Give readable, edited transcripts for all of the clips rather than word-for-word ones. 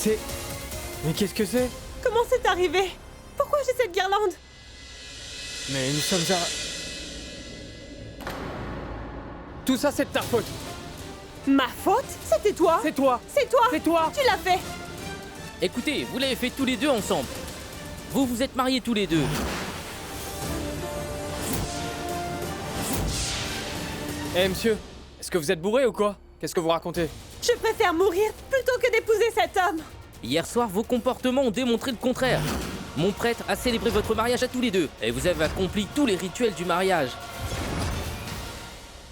C'est... Mais qu'est-ce que c'est? Comment c'est arrivé? Pourquoi j'ai cette guirlande? Mais nous sommes à... Tout ça, c'est de ta faute. Ma faute? C'était toi? C'est toi. C'est toi? C'est toi. Tu l'as fait. Écoutez, vous l'avez fait tous les deux ensemble. Vous vous êtes mariés tous les deux. Eh monsieur, est-ce que vous êtes bourré ou quoi? Qu'est-ce que vous racontez? Je préfère mourir plutôt que d'épouser cet homme. Hier soir, vos comportements ont démontré le contraire. Mon prêtre a célébré votre mariage à tous les deux. Et vous avez accompli tous les rituels du mariage.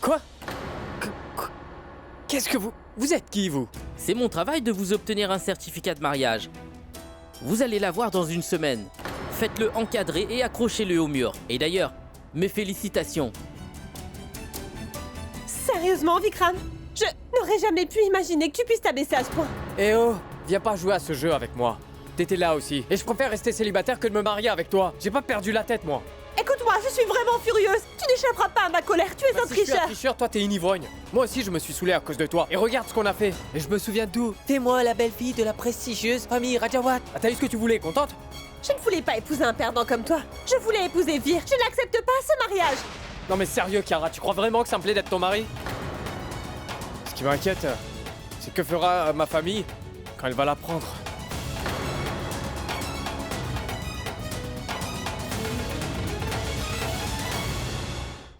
Quoi? Qu'est-ce que vous... Vous êtes qui, vous? C'est mon travail de vous obtenir un certificat de mariage. Vous allez l'avoir dans une semaine. Faites-le encadrer et accrochez-le au mur. Et d'ailleurs, mes félicitations. Sérieusement, Vikram? Je n'aurais jamais pu imaginer que tu puisses t'abaisser à ce point. Eh oh, viens pas jouer à ce jeu avec moi. T'étais là aussi. Et je préfère rester célibataire que de me marier avec toi. J'ai pas perdu la tête, moi. Écoute-moi, je suis vraiment furieuse. Tu n'échapperas pas à ma colère, tu es un Si je suis un tricheur. tricheur, toi t'es une ivrogne. Moi aussi je me suis saoulé à cause de toi. Et regarde ce qu'on a fait. Et je me souviens d'où. T'es moi la belle-fille de la prestigieuse famille Rajawat. Ah, t'as eu ce que tu voulais, contente? Je ne voulais pas épouser un perdant comme toi. Je voulais épouser Vir. Je n'accepte pas ce mariage. Non mais sérieux, Chiara, tu crois vraiment que ça me plaît d'être ton mari? Ce qui m'inquiète, c'est que fera ma famille quand elle va l'apprendre.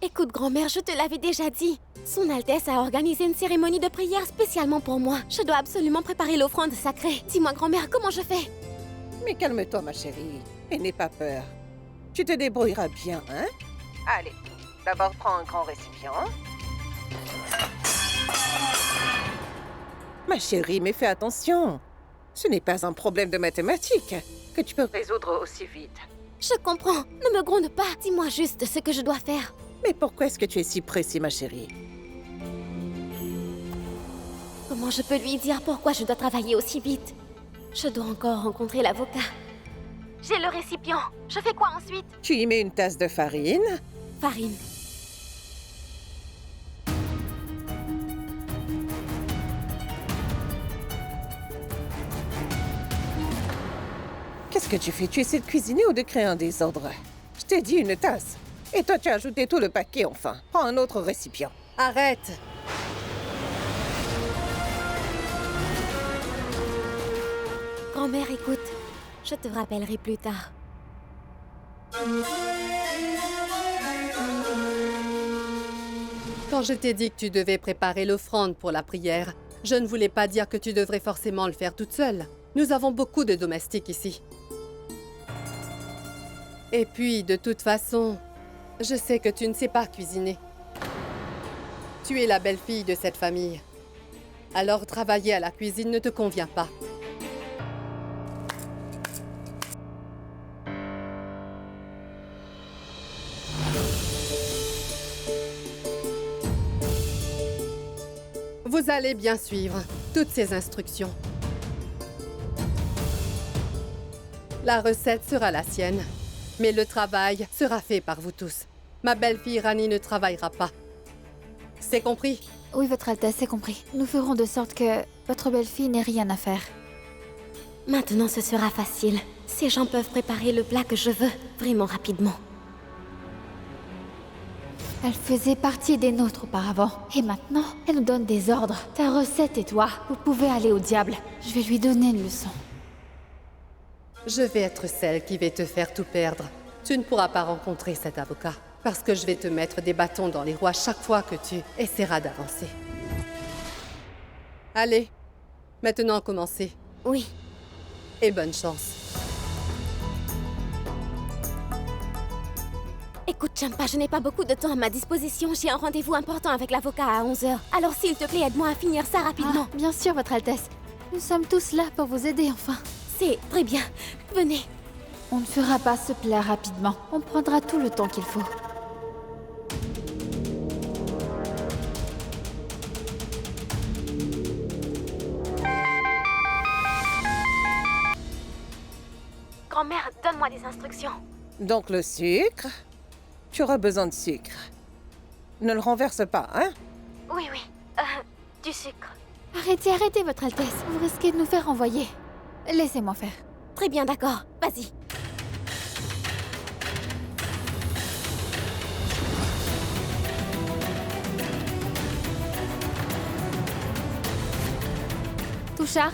Écoute, grand-mère, je te l'avais déjà dit. Son Altesse a organisé une cérémonie de prière spécialement pour moi. Je dois absolument préparer l'offrande sacrée. Dis-moi, grand-mère, comment je fais? Mais calme-toi, ma chérie, et n'aie pas peur. Tu te débrouilleras bien, hein? Allez, d'abord prends un grand récipient. Ma chérie, mais fais attention. Ce n'est pas un problème de mathématiques que tu peux résoudre aussi vite. Je comprends. Ne me gronde pas. Dis-moi juste ce que je dois faire. Mais pourquoi est-ce que tu es si pressée, ma chérie? Comment je peux lui dire pourquoi je dois travailler aussi vite? Je dois encore rencontrer l'avocat. J'ai le récipient. Je fais quoi ensuite? Tu y mets une tasse de farine. Farine. Qu'est-ce que tu fais? Tu essaies de cuisiner ou de créer un désordre? Je t'ai dit une tasse. Et toi, tu as ajouté tout le paquet, enfin. Prends un autre récipient. Arrête! Grand-mère, écoute. Je te rappellerai plus tard. Quand je t'ai dit que tu devais préparer l'offrande pour la prière, je ne voulais pas dire que tu devrais forcément le faire toute seule. Nous avons beaucoup de domestiques ici. Et puis, de toute façon, je sais que tu ne sais pas cuisiner. Tu es la belle-fille de cette famille. Alors travailler à la cuisine ne te convient pas. Vous allez bien suivre toutes ces instructions. La recette sera la sienne, mais le travail sera fait par vous tous. Ma belle-fille Rani ne travaillera pas. C'est compris? Oui, Votre Altesse, c'est compris. Nous ferons de sorte que votre belle-fille n'ait rien à faire. Maintenant, ce sera facile. Ces gens peuvent préparer le plat que je veux, vraiment rapidement. Elle faisait partie des nôtres auparavant. Et maintenant, elle nous donne des ordres. Ta recette et toi, vous pouvez aller au diable. Je vais lui donner une leçon. Je vais être celle qui va te faire tout perdre. Tu ne pourras pas rencontrer cet avocat, parce que je vais te mettre des bâtons dans les roues à chaque fois que tu essaieras d'avancer. Allez, maintenant commencez. Oui. Et bonne chance. Écoute, Champa, je n'ai pas beaucoup de temps à ma disposition. J'ai un rendez-vous important avec l'avocat à 11h. Alors s'il te plaît, aide-moi à finir ça rapidement. Ah, bien sûr, Votre Altesse. Nous sommes tous là pour vous aider, enfin. C'est très bien. Venez. On ne fera pas ce plat rapidement. On prendra tout le temps qu'il faut. Grand-mère, donne-moi des instructions. Donc le sucre. Tu auras besoin de sucre. Ne le renverse pas, hein? Oui, oui. Du sucre. Arrêtez, arrêtez, Votre Altesse. Vous risquez de nous faire envoyer. Laissez-moi faire. Très bien, d'accord. Vas-y. Touchard?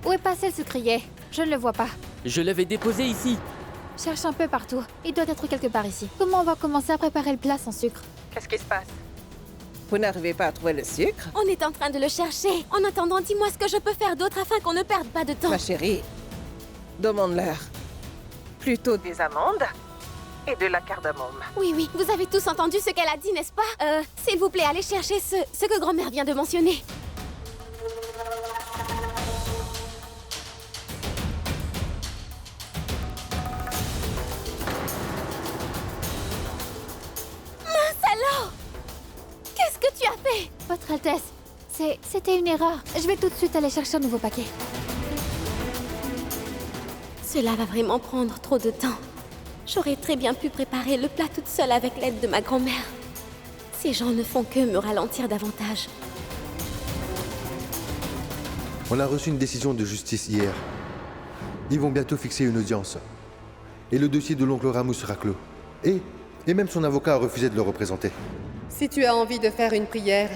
Où est passé le sucrier? Je ne le vois pas. Je l'avais déposé ici. Cherche un peu partout. Il doit être quelque part ici. Comment on va commencer à préparer le plat sans sucre? Qu'est-ce qui se passe? Vous n'arrivez pas à trouver le sucre? On est en train de le chercher. En attendant, dis-moi ce que je peux faire d'autre afin qu'on ne perde pas de temps. Ma chérie, demande-leur. Plutôt des amandes et de la cardamome. Oui, oui, vous avez tous entendu ce qu'elle a dit, n'est-ce pas? S'il vous plaît, allez chercher ce que grand-mère vient de mentionner. Mince alors! Qu'est-ce que tu as fait? Votre Altesse, c'était une erreur. Je vais tout de suite aller chercher un nouveau paquet. Cela va vraiment prendre trop de temps. J'aurais très bien pu préparer le plat toute seule avec l'aide de ma grand-mère. Ces gens ne font que me ralentir davantage. On a reçu une décision de justice hier. Ils vont bientôt fixer une audience. Et le dossier de l'oncle Ramus sera clos. Et même son avocat a refusé de le représenter. Si tu as envie de faire une prière,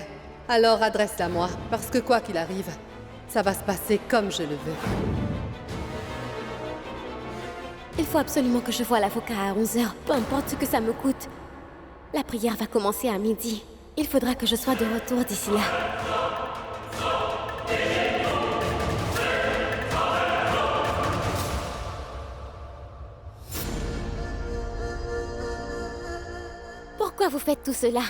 alors adresse-la moi, parce que quoi qu'il arrive, ça va se passer comme je le veux. Il faut absolument que je voie l'avocat à 11h, peu importe ce que ça me coûte. La prière va commencer à midi. Il faudra que je sois de retour d'ici là. Pourquoi vous faites tout cela?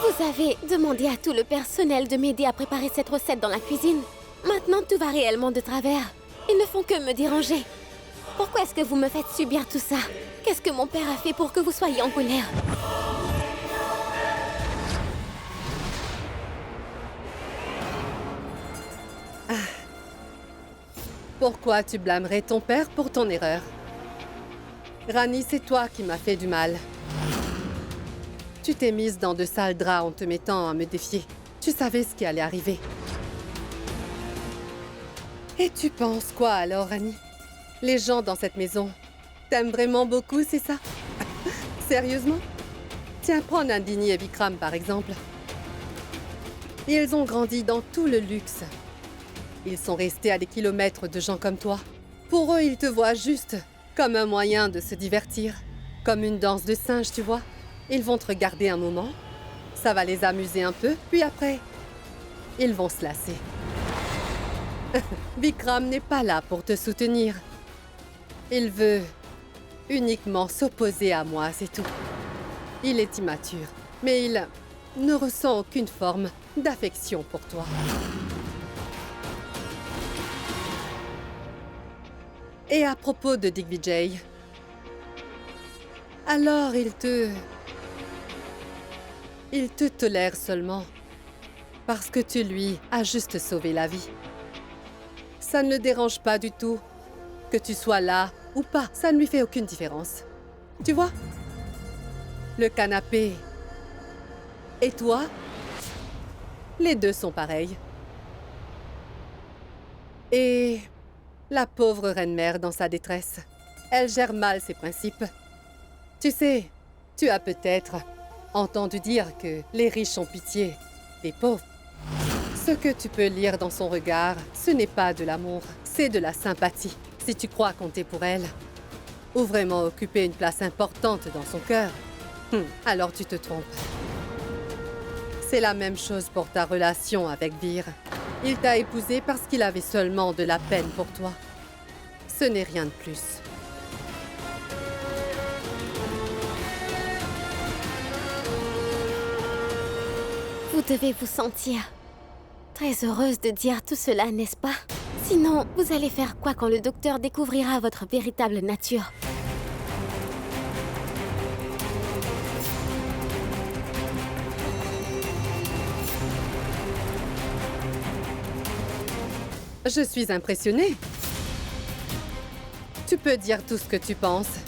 Vous avez demandé à tout le personnel de m'aider à préparer cette recette dans la cuisine. Maintenant, tout va réellement de travers. Ils ne font que me déranger. Pourquoi est-ce que vous me faites subir tout ça? Qu'est-ce que mon père a fait pour que vous soyez en colère? Pourquoi tu blâmerais ton père pour ton erreur? Rani, c'est toi qui m'as fait du mal. Tu t'es mise dans de sales draps en te mettant à me défier. Tu savais ce qui allait arriver. Et tu penses quoi alors, Rani? Les gens dans cette maison t'aiment vraiment beaucoup, c'est ça? Sérieusement? Tiens, prends Nandini et Vikram par exemple. Ils ont grandi dans tout le luxe. Ils sont restés à des kilomètres de gens comme toi. Pour eux, ils te voient juste comme un moyen de se divertir. Comme une danse de singes, tu vois. Ils vont te regarder un moment, ça va les amuser un peu, puis après, ils vont se lasser. Vikram n'est pas là pour te soutenir. Il veut uniquement s'opposer à moi, c'est tout. Il est immature, mais il ne ressent aucune forme d'affection pour toi. Et à propos de Digvijay, alors il te tolère seulement parce que tu lui as juste sauvé la vie. Ça ne le dérange pas du tout que tu sois là ou pas. Ça ne lui fait aucune différence. Tu vois? Le canapé et toi, les deux sont pareils. Et la pauvre reine-mère dans sa détresse, elle gère mal ses principes. Tu sais, tu as peut-être entendu dire que les riches ont pitié des pauvres. Ce que tu peux lire dans son regard, ce n'est pas de l'amour, c'est de la sympathie. Si tu crois compter pour elle, ou vraiment occuper une place importante dans son cœur, alors tu te trompes. C'est la même chose pour ta relation avec Vir. Il t'a épousée parce qu'il avait seulement de la peine pour toi. Ce n'est rien de plus. Vous devez vous sentir très heureuse de dire tout cela, n'est-ce pas? Sinon, vous allez faire quoi quand le docteur découvrira votre véritable nature? Je suis impressionnée. Tu peux dire tout ce que tu penses,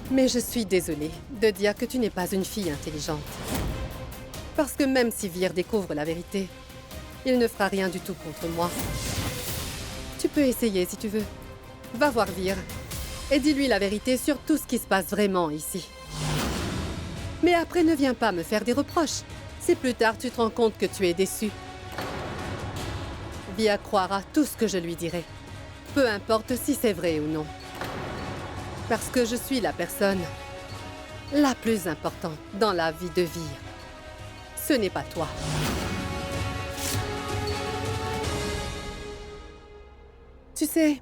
mais je suis désolée de dire que tu n'es pas une fille intelligente. Parce que même si Vir découvre la vérité, il ne fera rien du tout contre moi. Tu peux essayer si tu veux. Va voir Vir et dis-lui la vérité sur tout ce qui se passe vraiment ici. Mais après, ne viens pas me faire des reproches. Si plus tard tu te rends compte que tu es déçu, Vir croira tout ce que je lui dirai. Peu importe si c'est vrai ou non. Parce que je suis la personne la plus importante dans la vie de Vir. Ce n'est pas toi. Tu sais,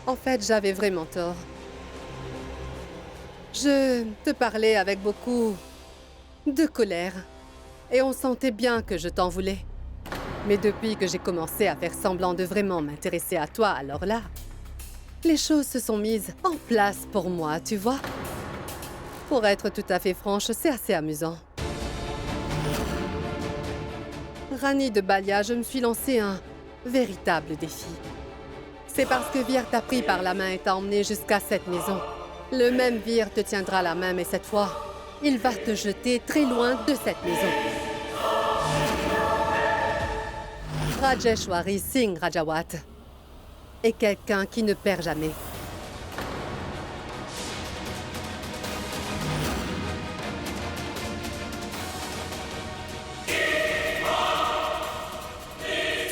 en fait, j'avais vraiment tort. Je te parlais avec beaucoup de colère. Et on sentait bien que je t'en voulais. Mais depuis que j'ai commencé à faire semblant de vraiment m'intéresser à toi, alors là, les choses se sont mises en place pour moi, tu vois. Pour être tout à fait franche, c'est assez amusant. Rani de Balia, je me suis lancé un véritable défi. C'est parce que Vir t'a pris par la main et t'a emmené jusqu'à cette maison. Le même Vir te tiendra la main, mais cette fois, il va te jeter très loin de cette maison. Rajeshwari Singh Rajawat est quelqu'un qui ne perd jamais.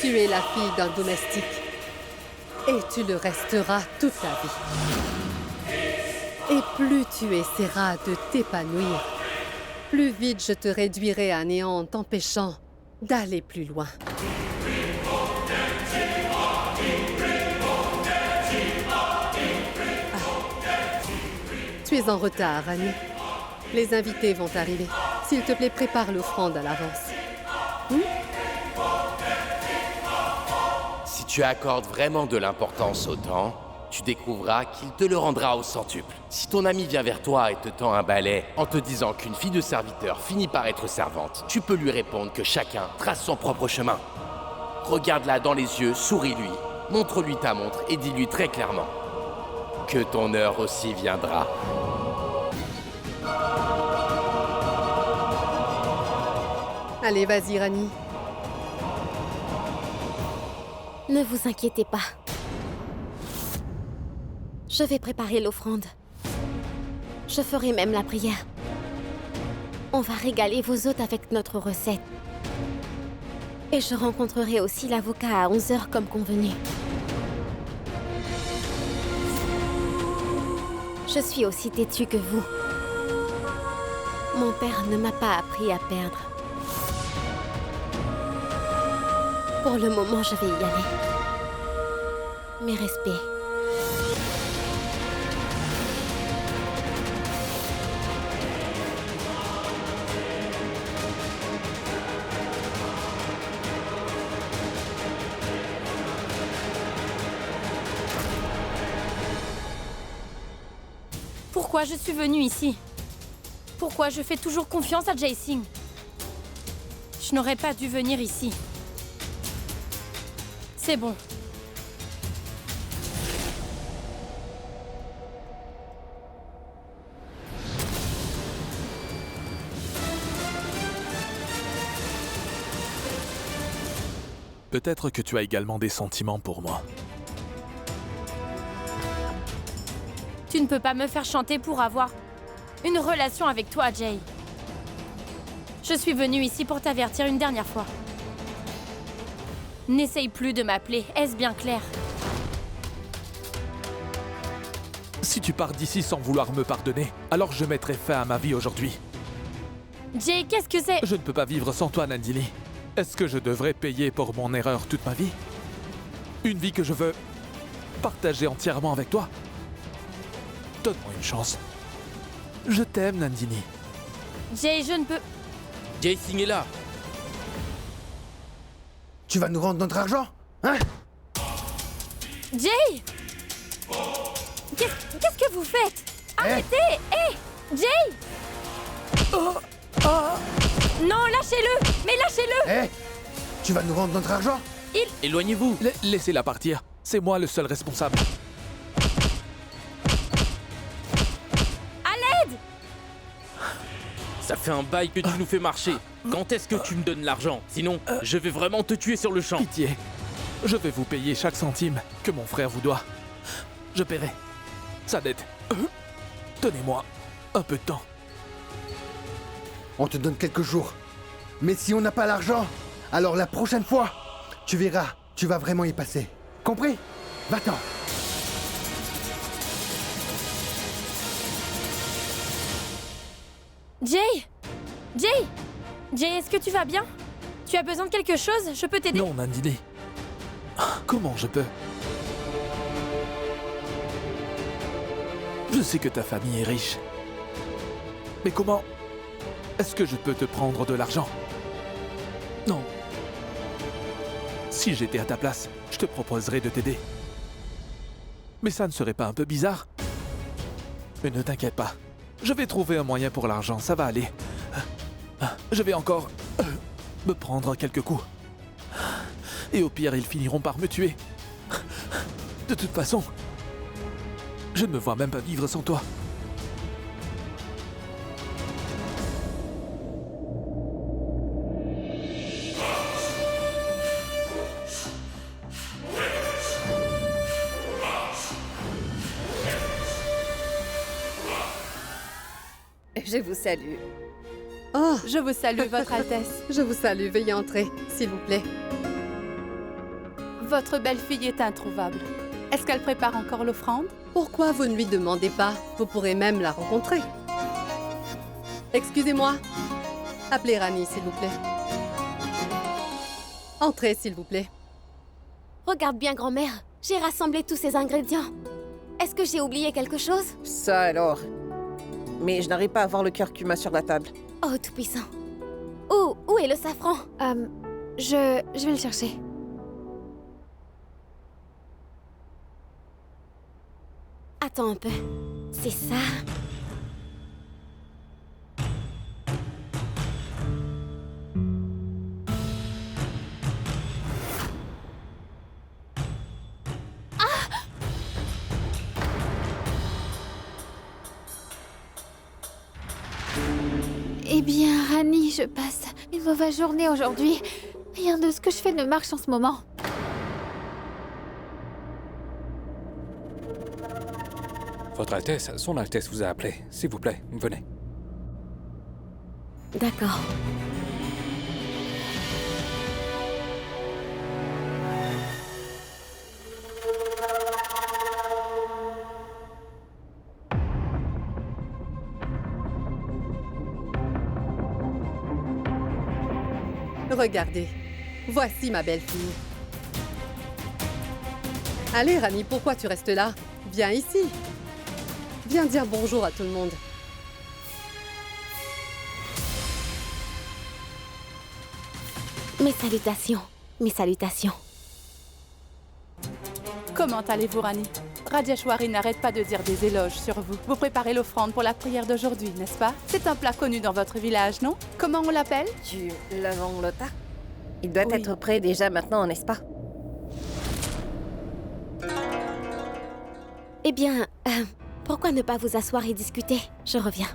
Tu es la fille d'un domestique et tu le resteras toute ta vie. Et plus tu essaieras de t'épanouir, plus vite je te réduirai à néant en t'empêchant d'aller plus loin. Tu es en retard, Rani. Les invités vont arriver. S'il te plaît, prépare l'offrande à l'avance. Si tu accordes vraiment de l'importance au temps, tu découvriras qu'il te le rendra au centuple. Si ton ami vient vers toi et te tend un balai en te disant qu'une fille de serviteur finit par être servante, tu peux lui répondre que chacun trace son propre chemin. Regarde-la dans les yeux, souris-lui, montre-lui ta montre et dis-lui très clairement que ton heure aussi viendra. Allez, vas-y, Rani. Ne vous inquiétez pas. Je vais préparer l'offrande. Je ferai même la prière. On va régaler vos hôtes avec notre recette. Et je rencontrerai aussi l'avocat à 11h comme convenu. Je suis aussi têtue que vous. Mon père ne m'a pas appris à perdre. Pour le moment, je vais y aller. Mes respects. Pourquoi je suis venue ici? Pourquoi je fais toujours confiance à Jai Singh? Je n'aurais pas dû venir ici. C'est bon. Peut-être que tu as également des sentiments pour moi. Tu ne peux pas me faire chanter pour avoir une relation avec toi, Jay. Je suis venue ici pour t'avertir une dernière fois. N'essaye plus de m'appeler, est-ce bien clair? Si tu pars d'ici sans vouloir me pardonner, alors je mettrai fin à ma vie aujourd'hui. Jay, qu'est-ce que c'est? Je ne peux pas vivre sans toi, Nandini. Est-ce que je devrais payer pour mon erreur toute ma vie? Une vie que je veux partager entièrement avec toi? Donne-moi une chance. Je t'aime, Nandini. Jay, je ne peux... Jai Singh est là. Tu vas nous rendre notre argent? Hein? Jay! Qu'est-ce que vous faites? Arrêtez! Hé! Jay! Non, lâchez-le! Mais lâchez-le! Tu vas nous rendre notre argent? Éloignez-vous. Laissez-la partir. C'est moi le seul responsable. À l'aide! Ça fait un bail que tu nous fais marcher. Quand est-ce que tu me donnes l'argent? Sinon, je vais vraiment te tuer sur le champ. Pitié. Je vais vous payer chaque centime que mon frère vous doit. Je paierai sa dette. Donnez-moi un peu de temps. On te donne quelques jours. Mais si on n'a pas l'argent, alors la prochaine fois, tu verras, tu vas vraiment y passer. Compris? Va-t'en. Jay! Jay! Jay, est-ce que tu vas bien? Tu as besoin de quelque chose? Je peux t'aider? Non, Nandini. Comment je peux? Je sais que ta famille est riche. Mais comment est-ce que je peux te prendre de l'argent? Non. Si j'étais à ta place, je te proposerais de t'aider. Mais ça ne serait pas un peu bizarre? Mais ne t'inquiète pas. Je vais trouver un moyen pour l'argent, ça va aller. Je vais encore me prendre quelques coups. Et au pire, ils finiront par me tuer. De toute façon, je ne me vois même pas vivre sans toi. Je vous salue. Oh, Je vous salue, Votre Altesse. je vous salue. Veuillez entrer, s'il vous plaît. Votre belle-fille est introuvable. Est-ce qu'elle prépare encore l'offrande? Pourquoi vous ne lui demandez pas? Vous pourrez même la rencontrer. Excusez-moi. Appelez Rani, s'il vous plaît. Entrez, s'il vous plaît. Regarde bien, grand-mère. J'ai rassemblé tous ces ingrédients. Est-ce que j'ai oublié quelque chose? Ça alors. Mais je n'arrive pas à voir le curcuma sur la table. Oh, tout-puissant. Où est le safran? Je vais le chercher. Attends un peu. C'est ça. Eh bien, Rani, je passe une mauvaise journée aujourd'hui. Rien de ce que je fais ne marche en ce moment. Votre Altesse, Son Altesse vous a appelé. S'il vous plaît, venez. D'accord. Regardez. Voici ma belle-fille. Allez, Rani, pourquoi tu restes là? Viens ici. Viens dire bonjour à tout le monde. Mes salutations. Mes salutations. Comment allez-vous, Rani? Rajeshwari n'arrête pas de dire des éloges sur vous. Vous préparez l'offrande pour la prière d'aujourd'hui, n'est-ce pas? C'est un plat connu dans votre village, non? Comment on l'appelle? Du lavang-lota. Il doit être prêt déjà maintenant, n'est-ce pas? Eh bien, pourquoi ne pas vous asseoir et discuter? Je reviens.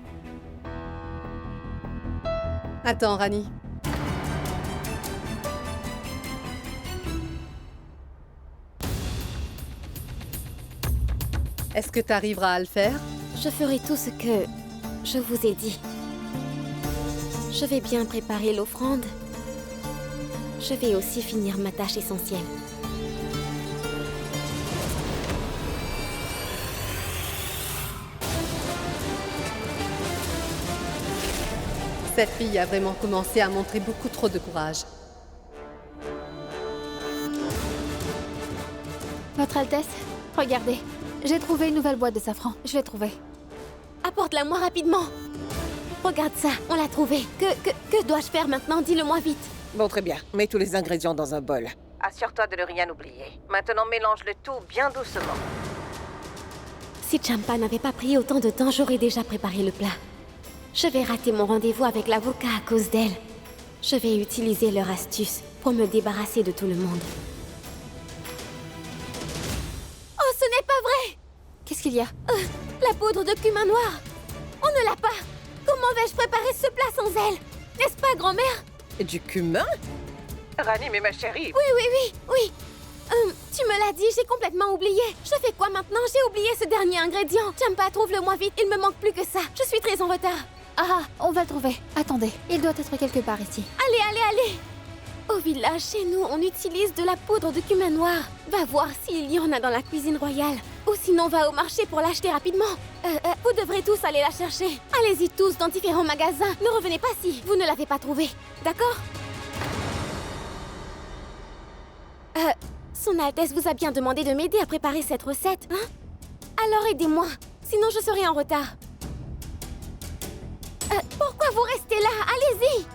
Attends, Rani. Est-ce que tu arriveras à le faire? Je ferai tout ce que je vous ai dit. Je vais bien préparer l'offrande. Je vais aussi finir ma tâche essentielle. Cette fille a vraiment commencé à montrer beaucoup trop de courage. Votre Altesse, regardez. J'ai trouvé une nouvelle boîte de safran. Je l'ai trouvée. Apporte-la-moi rapidement. Regarde ça, on l'a trouvée. Que dois-je faire maintenant? Dis-le-moi vite. Bon, très bien. Mets tous les ingrédients dans un bol. Assure-toi de ne rien oublier. Maintenant, mélange le tout bien doucement. Si Champa n'avait pas pris autant de temps, j'aurais déjà préparé le plat. Je vais rater mon rendez-vous avec l'avocat à cause d'elle. Je vais utiliser leur astuce pour me débarrasser de tout le monde. Oh, ce n'est pas vrai! Qu'est-ce qu'il y a? La poudre de cumin noir! On ne l'a pas! Comment vais-je préparer ce plat sans elle? N'est-ce pas, grand-mère? Du cumin? Rani, mais ma chérie... Oui. Tu me l'as dit, j'ai complètement oublié. Je fais quoi maintenant? J'ai oublié ce dernier ingrédient. Jumpa, trouve-le-moi vite, il me manque plus que ça. Je suis très en retard. Ah, on va le trouver. Attendez, il doit être quelque part ici. Allez. Au village, chez nous, on utilise de la poudre de cumin noir. Va voir s'il y en a dans la cuisine royale. Ou sinon, va au marché pour l'acheter rapidement. Vous devrez tous aller la chercher. Allez-y tous dans différents magasins. Ne revenez pas si vous ne l'avez pas trouvée. D'accord? Son Altesse vous a bien demandé de m'aider à préparer cette recette, hein? Alors aidez-moi, sinon je serai en retard. Pourquoi vous restez là? Allez-y!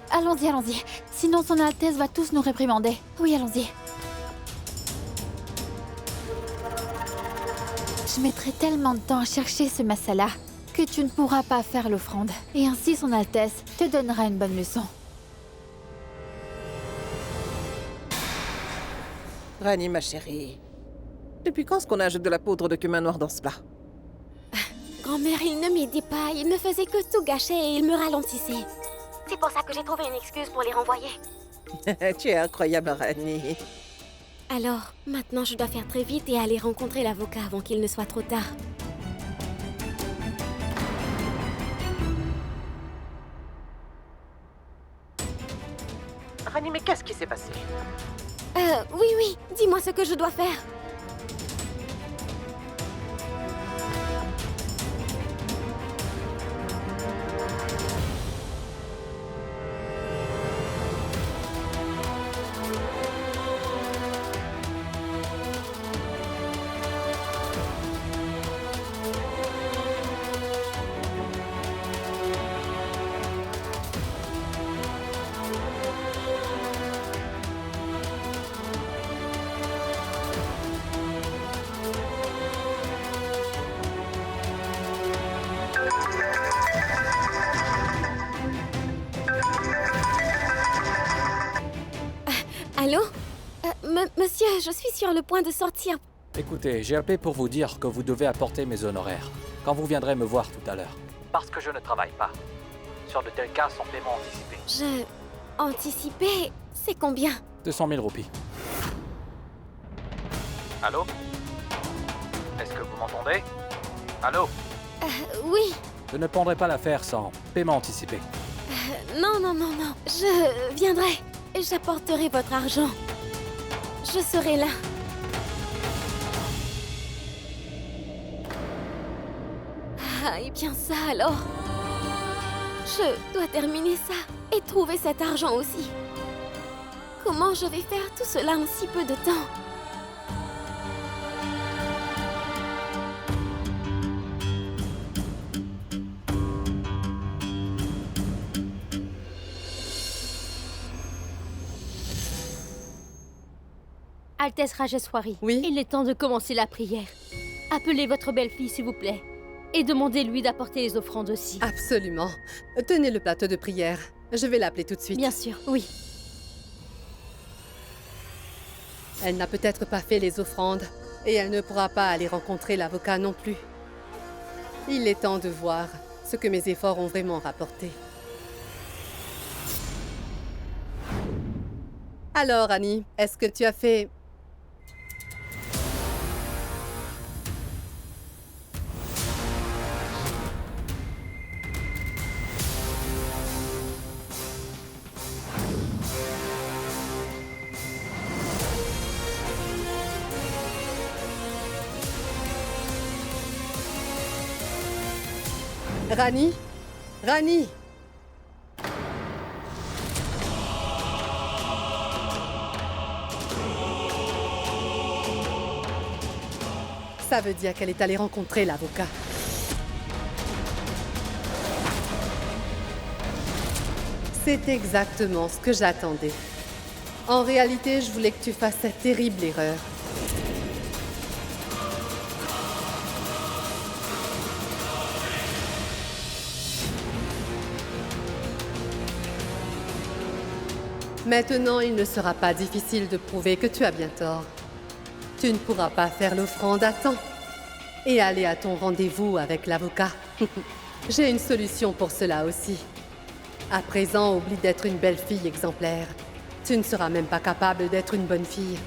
Allons-y. Sinon son Altesse va tous nous réprimander. Oui, allons-y. Je mettrai tellement de temps à chercher ce masala que tu ne pourras pas faire l'offrande. Et ainsi son Altesse te donnera une bonne leçon. Rani, ma chérie, depuis quand est-ce qu'on ajoute de la poudre de cumin noir dans ce plat? Grand-mère, il ne m'aidait pas, il ne faisait que tout gâcher et il me ralentissait. C'est pour ça que j'ai trouvé une excuse pour les renvoyer. Tu es incroyable, Rani. Alors, maintenant je dois faire très vite et aller rencontrer l'avocat avant qu'il ne soit trop tard. Rani, mais qu'est-ce qui s'est passé? Oui, dis-moi ce que je dois faire. Allô? Monsieur, je suis sur le point de sortir. Écoutez, j'ai appelé pour vous dire que vous devez apporter mes honoraires quand vous viendrez me voir tout à l'heure. Parce que je ne travaille pas. Sur de tels cas, sans paiement anticipé. Anticipé? C'est combien? 200 000 roupies. Allô? Est-ce que vous m'entendez? Allô? Oui. Je ne prendrai pas l'affaire sans paiement anticipé. Non. Je viendrai. J'apporterai votre argent. Je serai là. Ah, et bien ça alors. Je dois terminer ça et trouver cet argent aussi. Comment je vais faire tout cela en si peu de temps? Altesse Rajeswari, oui? Il est temps de commencer la prière. Appelez votre belle-fille, s'il vous plaît. Et demandez-lui d'apporter les offrandes aussi. Absolument. Tenez le plateau de prière. Je vais l'appeler tout de suite. Bien sûr, oui. Elle n'a peut-être pas fait les offrandes, et elle ne pourra pas aller rencontrer l'avocat non plus. Il est temps de voir ce que mes efforts ont vraiment rapporté. Alors, Annie, est-ce que tu as fait... Rani? Rani? Ça veut dire qu'elle est allée rencontrer l'avocat. C'est exactement ce que j'attendais. En réalité, je voulais que tu fasses cette terrible erreur. Maintenant, il ne sera pas difficile de prouver que tu as bien tort. Tu ne pourras pas faire l'offrande à temps et aller à ton rendez-vous avec l'avocat. J'ai une solution pour cela aussi. À présent, oublie d'être une belle fille exemplaire. Tu ne seras même pas capable d'être une bonne fille.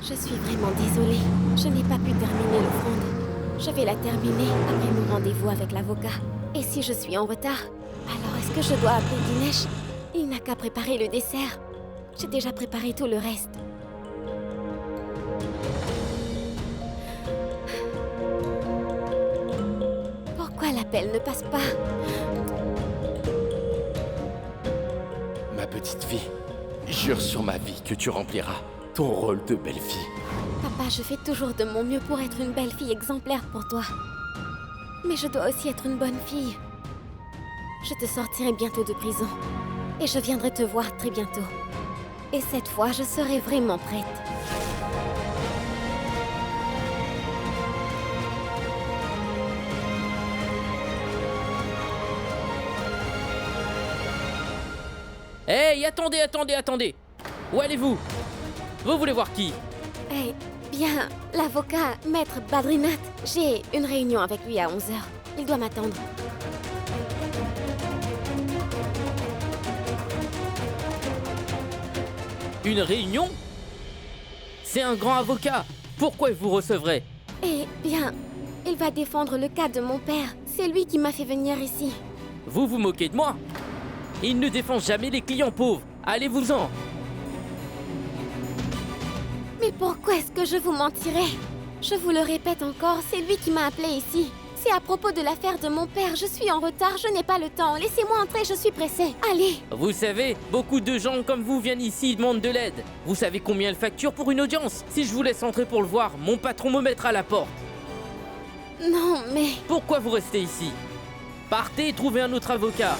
Je suis vraiment désolée. Je n'ai pas pu terminer l'offrande. Je vais la terminer après mon rendez-vous avec l'avocat. Et si je suis en retard, alors est-ce que je dois appeler Dinesh? Il n'a qu'à préparer le dessert. J'ai déjà préparé tout le reste. Pourquoi l'appel ne passe pas? Ma petite fille, jure sur ma vie que tu rempliras ton rôle de belle fille. Papa, je fais toujours de mon mieux pour être une belle fille exemplaire pour toi. Mais je dois aussi être une bonne fille. Je te sortirai bientôt de prison. Et je viendrai te voir très bientôt. Et cette fois, je serai vraiment prête. Hey, attendez. Où allez-vous? Vous voulez voir qui? Eh bien, l'avocat, Maître Badrinath. J'ai une réunion avec lui à 11h. Il doit m'attendre. Une réunion? C'est un grand avocat. Pourquoi il vous recevrait? Eh bien, il va défendre le cas de mon père. C'est lui qui m'a fait venir ici. Vous vous moquez de moi? Il ne défend jamais les clients pauvres. Allez-vous-en. Mais pourquoi est-ce que je vous mentirais? Je vous le répète encore, c'est lui qui m'a appelé ici. C'est à propos de l'affaire de mon père. Je suis en retard, je n'ai pas le temps. Laissez-moi entrer, je suis pressée. Allez. Vous savez, beaucoup de gens comme vous viennent ici et demandent de l'aide. Vous savez combien elle facture pour une audience? Si je vous laisse entrer pour le voir, mon patron me mettra à la porte. Non, mais... Pourquoi vous restez ici? Partez et trouvez un autre avocat.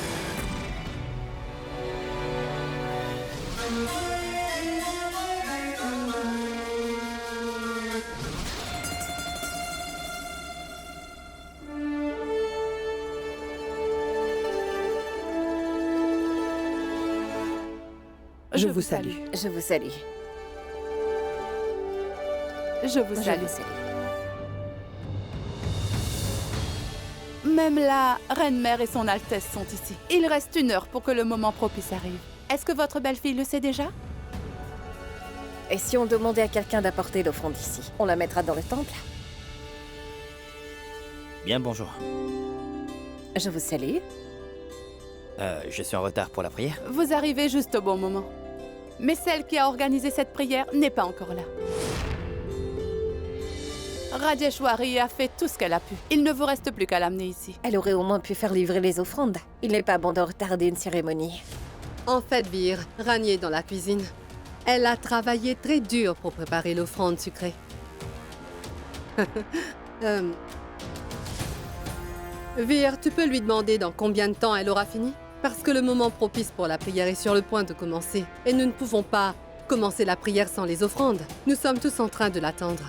Je vous salue. Je vous salue. Je vous salue. Même la Reine-Mère et son Altesse sont ici. Il reste 1 heure pour que le moment propice arrive. Est-ce que votre belle-fille le sait déjà? Et si on demandait à quelqu'un d'apporter l'offrande ici, on la mettra dans le temple? Bien, bonjour. Je vous salue. Je suis en retard pour la prière. Vous arrivez juste au bon moment. Mais celle qui a organisé cette prière n'est pas encore là. Rajeshwari a fait tout ce qu'elle a pu. Il ne vous reste plus qu'à l'amener ici. Elle aurait au moins pu faire livrer les offrandes. Il n'est pas bon de retarder une cérémonie. En fait, Vir, Rani est dans la cuisine. Elle a travaillé très dur pour préparer l'offrande sucrée. Vir, tu peux lui demander dans combien de temps elle aura fini? Parce que le moment propice pour la prière est sur le point de commencer. Et nous ne pouvons pas commencer la prière sans les offrandes. Nous sommes tous en train de l'attendre.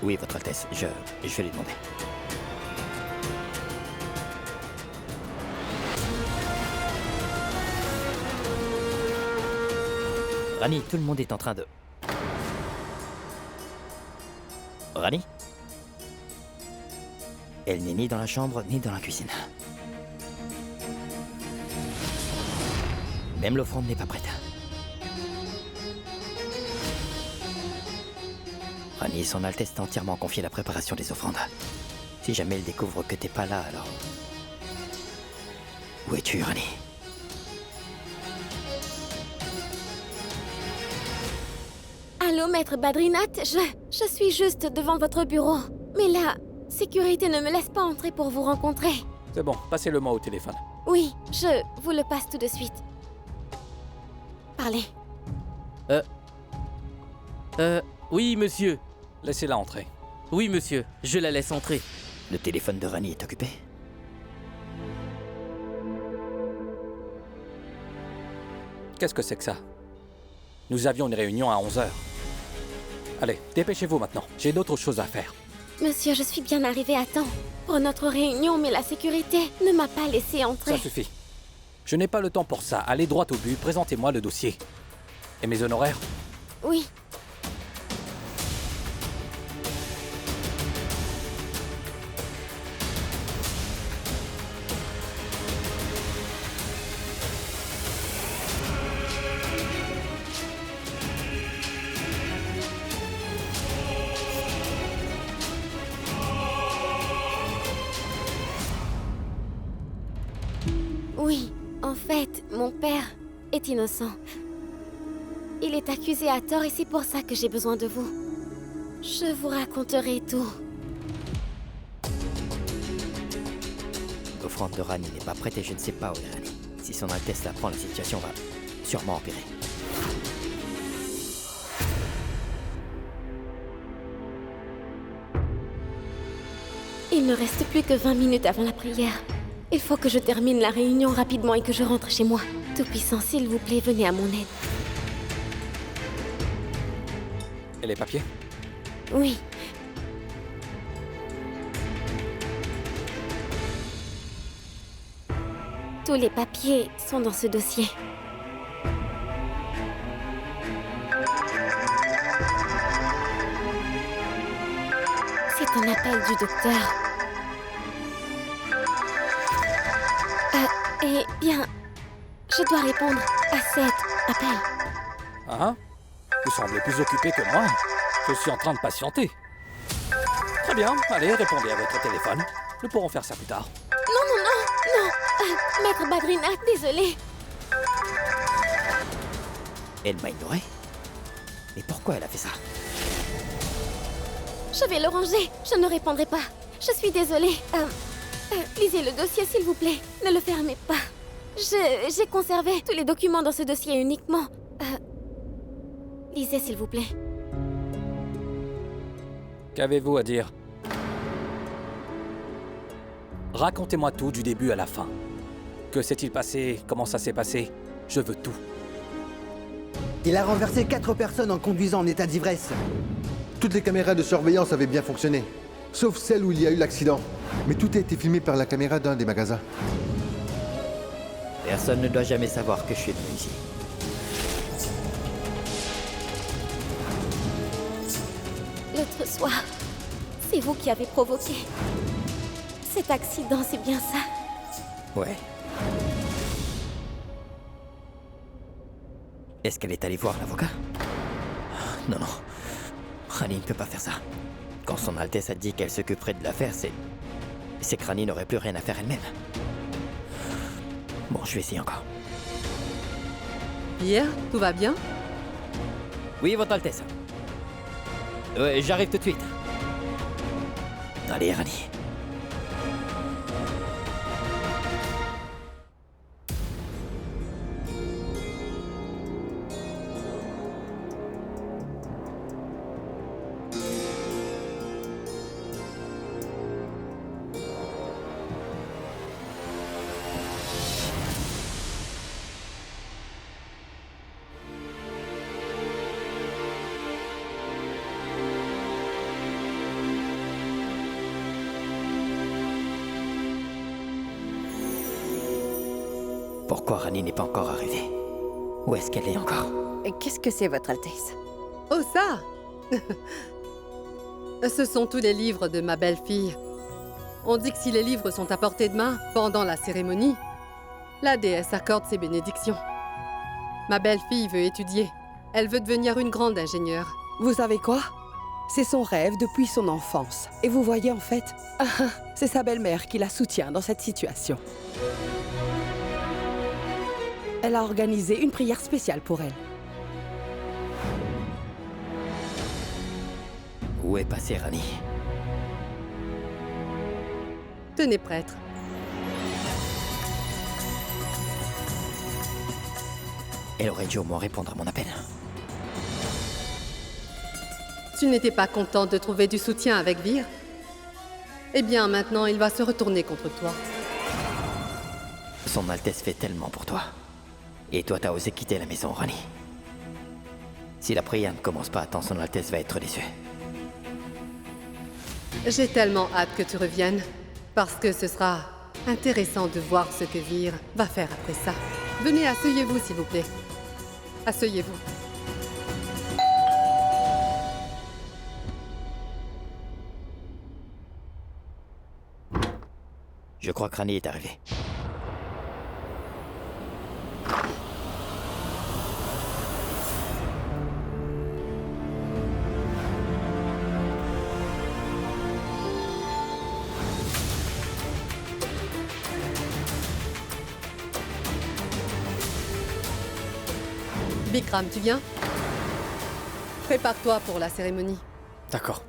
Oui, Votre Altesse, je vais lui demander. Rani, tout le monde est en train de... Rani? Elle n'est ni dans la chambre, ni dans la cuisine. Même l'offrande n'est pas prête. Rani et son Altesse t'ont entièrement confié la préparation des offrandes. Si jamais elle découvre que t'es pas là, alors... Où es-tu, Rani? Allô, Maître Badrinath, je suis juste devant votre bureau. Mais la sécurité ne me laisse pas entrer pour vous rencontrer. C'est bon, passez-le-moi au téléphone. Oui, je vous le passe tout de suite. Parlez. Oui, monsieur. Laissez-la entrer. Oui, monsieur, je la laisse entrer. Le téléphone de Rani est occupé? Qu'est-ce que c'est que ça? Nous avions une réunion à 11h. Allez, dépêchez-vous maintenant. J'ai d'autres choses à faire. Monsieur, je suis bien arrivée à temps pour notre réunion, mais la sécurité ne m'a pas laissé entrer. Ça suffit. Je n'ai pas le temps pour ça. Allez droit au but, présentez-moi le dossier. Et mes honoraires? Oui. Oui, en fait, mon père est innocent. Il est accusé à tort et c'est pour ça que j'ai besoin de vous. Je vous raconterai tout. L'offrande de Ranni n'est pas prête et je ne sais pas où est Ranni. Si son Altesse l'apprend, la situation va sûrement empirer. Il ne reste plus que 20 minutes avant la prière. Il faut que je termine la réunion rapidement et que je rentre chez moi. Tout-Puissant, s'il vous plaît, venez à mon aide. Et les papiers? Oui. Tous les papiers sont dans ce dossier. C'est un appel du docteur. Eh bien, je dois répondre à cet appel. Hein? Vous semblez plus occupé que moi. Je suis en train de patienter. Très bien, allez, répondez à votre téléphone. Nous pourrons faire ça plus tard. Non. Maître Badrina, désolé. Elle m'a ignoré? Mais pourquoi elle a fait ça? Je vais le ranger. Je ne répondrai pas. Je suis désolée. Lisez le dossier, s'il vous plaît. Ne le fermez pas. J'ai conservé tous les documents dans ce dossier uniquement. Lisez, s'il vous plaît. Qu'avez-vous à dire? Racontez-moi tout du début à la fin. Que s'est-il passé? Comment ça s'est passé? Je veux tout. Il a renversé 4 personnes en conduisant en état d'ivresse. Toutes les caméras de surveillance avaient bien fonctionné, sauf celle où il y a eu l'accident. Mais tout a été filmé par la caméra d'un des magasins. Personne ne doit jamais savoir que je suis venu ici. L'autre soir, c'est vous qui avez provoqué cet accident, c'est bien ça? Ouais. Est-ce qu'elle est allée voir l'avocat? Non. Ranni ne peut pas faire ça. Quand son Altesse a dit qu'elle s'occuperait de l'affaire, c'est que Ranni n'aurait plus rien à faire elle-même. Bon, je vais essayer encore. Pierre, tout va bien? Oui, Votre Altesse. J'arrive tout de suite. Allez, Ranni. Pourquoi Ranni n'est pas encore arrivée? Où est-ce qu'elle est encore? Qu'est-ce que c'est, Votre Altesse? Oh, ça! Ce sont tous les livres de ma belle-fille. On dit que si les livres sont à portée de main pendant la cérémonie, la déesse accorde ses bénédictions. Ma belle-fille veut étudier. Elle veut devenir une grande ingénieure. Vous savez quoi? C'est son rêve depuis son enfance. Et vous voyez, en fait, c'est sa belle-mère qui la soutient dans cette situation. Elle a organisé une prière spéciale pour elle. Où est passée Ranni? Tenez, prêtre. Elle aurait dû au moins répondre à mon appel. Tu n'étais pas contente de trouver du soutien avec Vir? Eh bien, maintenant, il va se retourner contre toi. Son Altesse fait tellement pour toi. Et toi, t'as osé quitter la maison, Ranni. Si la prière ne commence pas à temps, son Altesse va être déçue. J'ai tellement hâte que tu reviennes, parce que ce sera intéressant de voir ce que Vir va faire après ça. Venez, asseyez-vous, s'il vous plaît. Asseyez-vous. Je crois que Rani est arrivé. Vikram, tu viens? Prépare-toi pour la cérémonie. D'accord.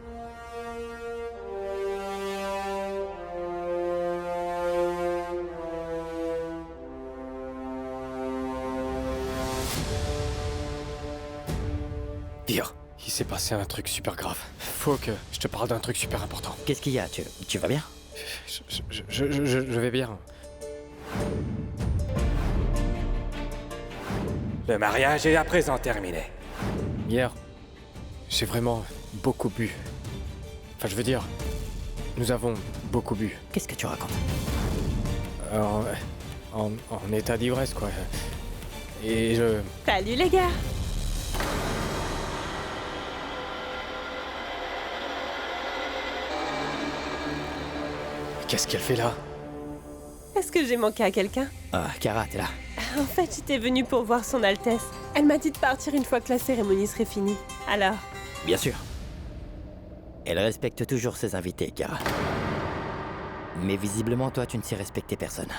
Dire, il s'est passé un truc super grave. Faut que je te parle d'un truc super important. Qu'est-ce qu'il y a? Tu vas bien? Je vais bien. Le mariage est à présent terminé. Hier, j'ai vraiment beaucoup bu. Enfin, je veux dire, nous avons beaucoup bu. Qu'est-ce que tu racontes? En état d'ivresse, quoi. Et je... Salut les gars! Qu'est-ce qu'elle fait là? Est-ce que j'ai manqué à quelqu'un? Ah, Kara, t'es là. En fait, j'étais venue pour voir son Altesse. Elle m'a dit de partir une fois que la cérémonie serait finie. Alors? Bien sûr. Elle respecte toujours ses invités, Kara. Mais visiblement, toi, tu ne sais respecter personne.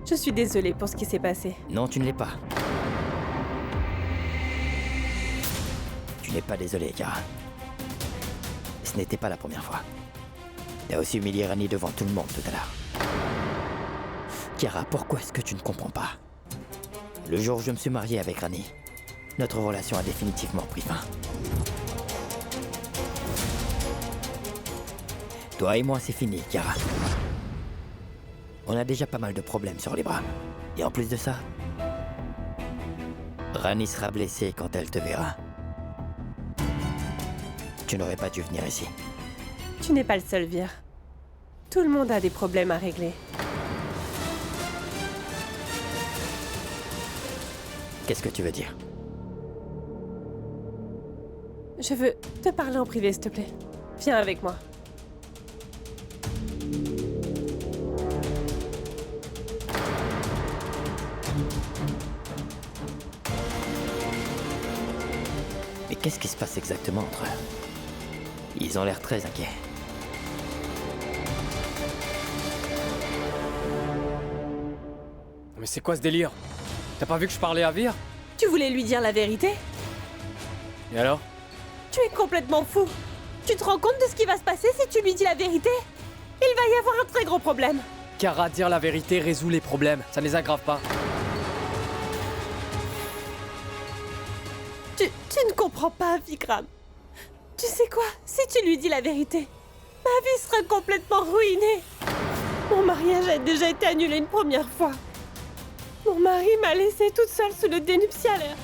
Je suis désolée pour ce qui s'est passé. Non, tu ne l'es pas. Tu n'es pas désolé, Kara. Ce n'était pas la première fois. T'as aussi humilié Rani devant tout le monde tout à l'heure. Kara, pourquoi est-ce que tu ne comprends pas? Le jour où je me suis marié avec Rani, notre relation a définitivement pris fin. Toi et moi, c'est fini, Kara. On a déjà pas mal de problèmes sur les bras. Et en plus de ça, Rani sera blessée quand elle te verra. Tu n'aurais pas dû venir ici. Tu n'es pas le seul, Vir. Tout le monde a des problèmes à régler. Qu'est-ce que tu veux dire? Je veux te parler en privé, s'il te plaît. Viens avec moi. Mais qu'est-ce qui se passe exactement entre eux? Ils ont l'air très inquiets. Mais c'est quoi ce délire? T'as pas vu que je parlais à Vir? Tu voulais lui dire la vérité? Et alors? Tu es complètement fou. Tu te rends compte de ce qui va se passer si tu lui dis la vérité? Il va y avoir un très gros problème. Kara, dire la vérité résout les problèmes, ça ne les aggrave pas. Tu ne comprends pas, Vikram. Tu sais quoi? Si tu lui dis la vérité, ma vie sera complètement ruinée. Mon mariage a déjà été annulé une première fois. Mon mari m'a laissée toute seule sous le dénuptialaire.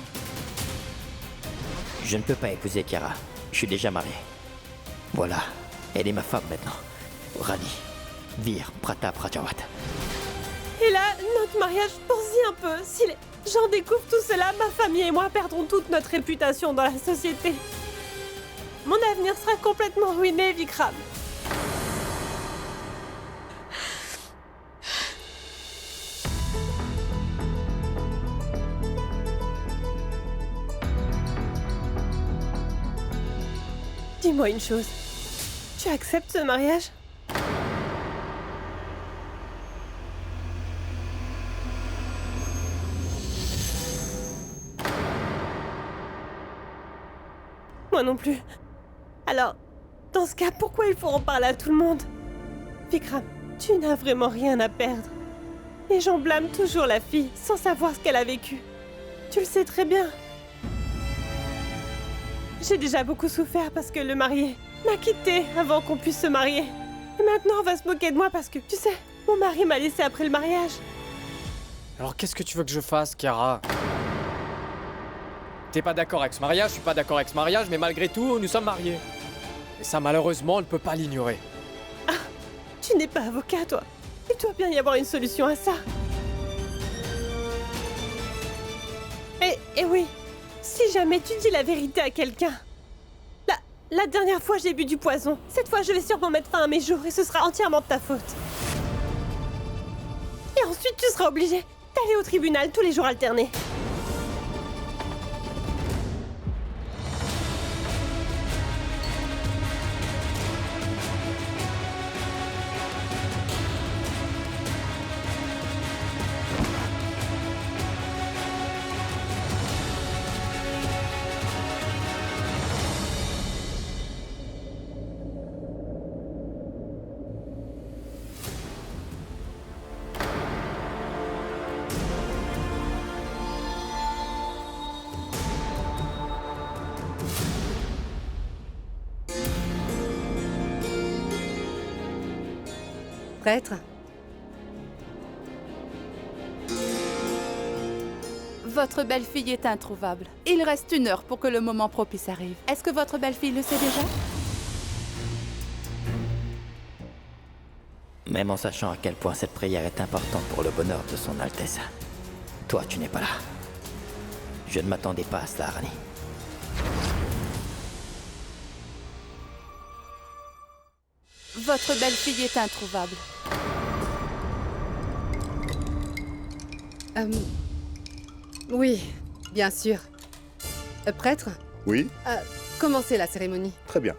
Je ne peux pas épouser Kara. Je suis déjà marié. Voilà. Elle est ma femme maintenant. Rani. Vir Pratap Rajawat. Et là, notre mariage poursuit un peu. Si les gens découvrent tout cela, ma famille et moi perdrons toute notre réputation dans la société. Mon avenir sera complètement ruiné, Vikram. Dis-moi une chose. Tu acceptes ce mariage? Moi non plus. Alors, dans ce cas, pourquoi il faut en parler à tout le monde? Vikram, tu n'as vraiment rien à perdre. Les gens blâment toujours la fille, sans savoir ce qu'elle a vécu. Tu le sais très bien. J'ai déjà beaucoup souffert parce que le marié m'a quittée avant qu'on puisse se marier. Et maintenant, on va se moquer de moi parce que, tu sais, mon mari m'a laissée après le mariage. Alors qu'est-ce que tu veux que je fasse, Kara? T'es pas d'accord avec ce mariage, je suis pas d'accord avec ce mariage, mais malgré tout, nous sommes mariés. Et ça, malheureusement, on ne peut pas l'ignorer. Ah, tu n'es pas avocat, toi. Il doit bien y avoir une solution à ça. Et oui, si jamais tu dis la vérité à quelqu'un... La dernière fois, j'ai bu du poison. Cette fois, je vais sûrement mettre fin à mes jours et ce sera entièrement de ta faute. ensuite tu seras obligé d'aller au tribunal tous les jours alternés. Prêtre? Votre belle-fille est introuvable. Il reste 1 heure pour que le moment propice arrive. Est-ce que votre belle-fille le sait déjà? Même en sachant à quel point cette prière est importante pour le bonheur de son Altesse. Toi, tu n'es pas là. Je ne m'attendais pas à cela, Rani. Votre belle-fille est introuvable. Oui, bien sûr. Prêtre? Oui, Commencez la cérémonie. très bien.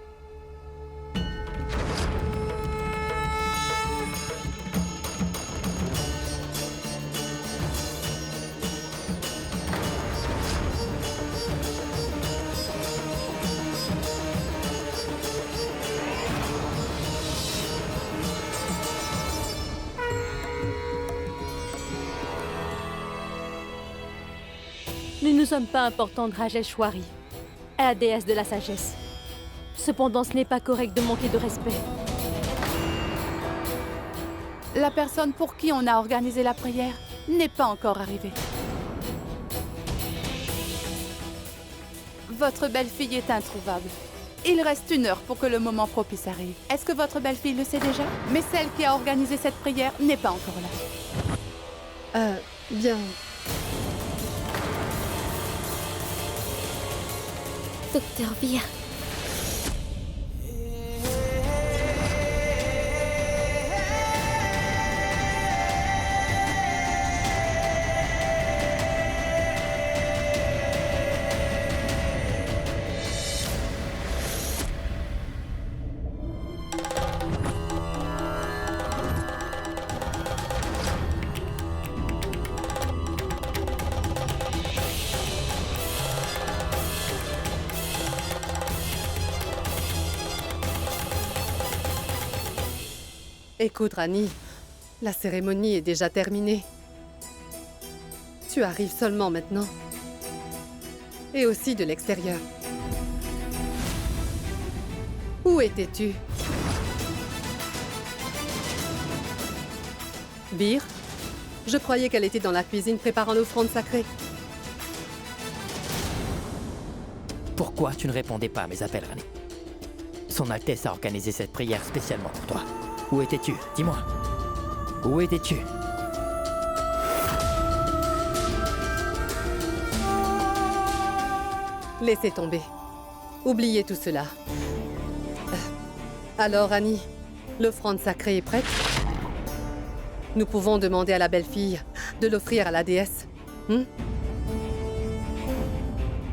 Nous ne sommes pas importants, Rajeshwari, à la déesse de la sagesse. Cependant, ce n'est pas correct de manquer de respect. La personne pour qui on a organisé la prière n'est pas encore arrivée. Votre belle-fille est introuvable. Il reste 1 heure pour que le moment propice arrive. Est-ce que votre belle-fille le sait déjà? Mais celle qui a organisé cette prière n'est pas encore là. Bien. Docteur Vir. Écoute, Rani, la cérémonie est déjà terminée. Tu arrives seulement maintenant. Et aussi de l'extérieur. Où étais-tu? Bir? Je croyais qu'elle était dans la cuisine préparant l'offrande sacrée. Pourquoi tu ne répondais pas à mes appels, Rani? Son Altesse a organisé cette prière spécialement pour toi. Où étais-tu? Dis-moi. Où étais-tu? Laissez tomber. Oubliez tout cela. Alors, Annie, l'offrande sacrée est prête? Nous pouvons demander à la belle-fille de l'offrir à la déesse.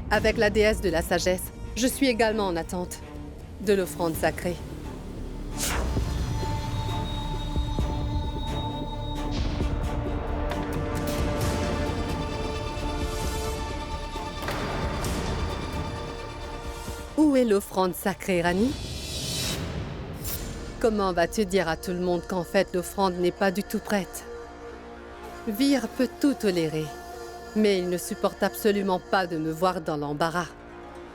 Avec la déesse de la sagesse, je suis également en attente de l'offrande sacrée. Où est l'offrande sacrée, Rani? Comment vas-tu dire à tout le monde qu'en fait l'offrande n'est pas du tout prête? Vir peut tout tolérer, mais il ne supporte absolument pas de me voir dans l'embarras.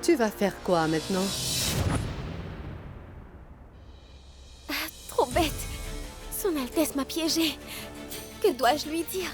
Tu vas faire quoi maintenant? Trop bête. Son Altesse m'a piégée. Que dois-je lui dire?